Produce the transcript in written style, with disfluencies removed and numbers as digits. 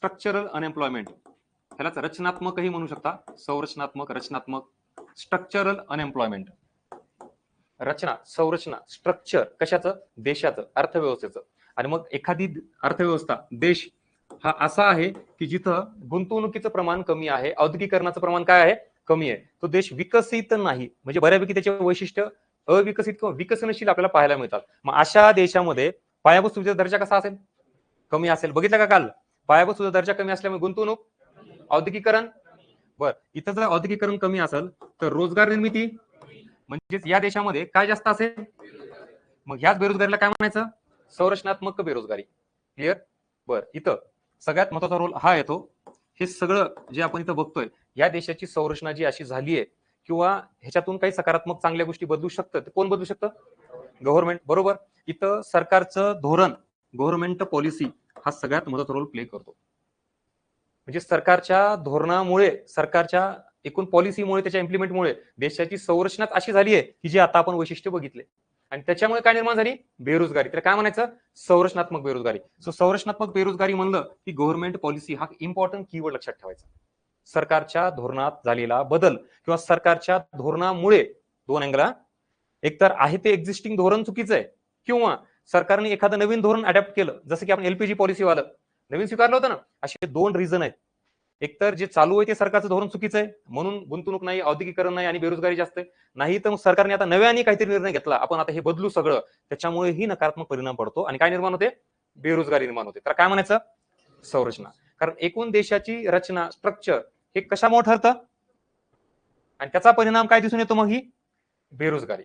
Structural unemployment, ह्यालाच रचनात्मकही म्हणू शकता, संरचनात्मक, रचनात्मक. स्ट्रक्चरल अनएम्प्लॉयमेंट, रचना, संरचना, स्ट्रक्चर कशाचं? देशाचं, अर्थव्यवस्थेचं. आणि मग एखादी अर्थव्यवस्था, देश हा असा आहे की जिथं गुंतवणुकीचं प्रमाण कमी आहे, औद्योगिकरणाचं प्रमाण काय आहे? कमी आहे. तो देश विकसित नाही, म्हणजे बऱ्यापैकी त्याचे वैशिष्ट्य अविकसित किंवा विकसनशील आपल्याला पाहायला मिळतात. मग अशा देशामध्ये पायाभूत सुविधेचा दर्जा कसा असेल? कमी असेल. बघितलं का काल? पायाभूत सुविधा दर्जा कमी असल्यामुळे गुंतवणूक, औद्योगिकरण. बर, इथं जर औद्योगिकरण कमी असेल तर रोजगार निर्मिती, म्हणजेच या देशामध्ये काय जास्त असेल? मग ह्याच बेरोजगारीला काय म्हणायचं? संरचनात्मक बेरोजगारी. क्लिअर? बर, इथं सगळ्यात महत्वाचा रोल हा येतो. हे सगळं जे आपण इथं बघतोय, या देशाची संरचना जी अशी झाली आहे किंवा ह्याच्यातून काही सकारात्मक चांगल्या गोष्टी बदलू शकतात, कोण बदलू शकतं? गव्हर्नमेंट. बरोबर. इथं सरकारचं धोरण, गव्हर्नमेंट पॉलिसी हा सगळ्यात महत्वाचा रोल प्ले करतो. म्हणजे सरकारच्या धोरणामुळे, सरकारच्या एकूण पॉलिसीमुळे, त्याच्या इम्प्लिमेंटमुळे देशाची संरचना अशी झाली आहे की जी आता आपण वैशिष्ट्य बघितले. आणि त्याच्यामुळे काय निर्माण झाली? बेरोजगारी. तर काय म्हणायचं? संरचनात्मक बेरोजगारी. सो संरचनात्मक बेरोजगारी म्हणलं की गव्हर्नमेंट पॉलिसी हा इम्पॉर्टंट कीवर्ड लक्षात ठेवायचा. सरकारच्या धोरणात झालेला बदल किंवा सरकारच्या धोरणामुळे दोन अँगल, एकतर आहे ते एक्झिस्टिंग धोरण चुकीचं आहे किंवा सरकारने एखादं नवीन धोरण अडॅप्ट केलं, जसं की आपण एलपीजी पॉलिसी वालं नवीन स्वीकारलं होतं ना. असे दोन रिझन आहेत. एकतर जे चालू आहे ते सरकारचं धोरण चुकीचं आहे, म्हणून गुंतवणूक नाही, औद्योगिकरण नाही आणि बेरोजगारी जास्त आहे. नाही तर सरकारने आता नव्याने काहीतरी निर्णय घेतला, आपण आता हे बदलू सगळं, त्याच्यामुळेही नकारात्मक परिणाम पडतो आणि काय निर्माण होते? बेरोजगारी निर्माण होते. तर काय म्हणायचं? संरचना. कारण एकूण देशाची रचना, स्ट्रक्चर हे कशामुळे ठरतं आणि त्याचा परिणाम काय दिसून येतो? मग ही बेरोजगारी.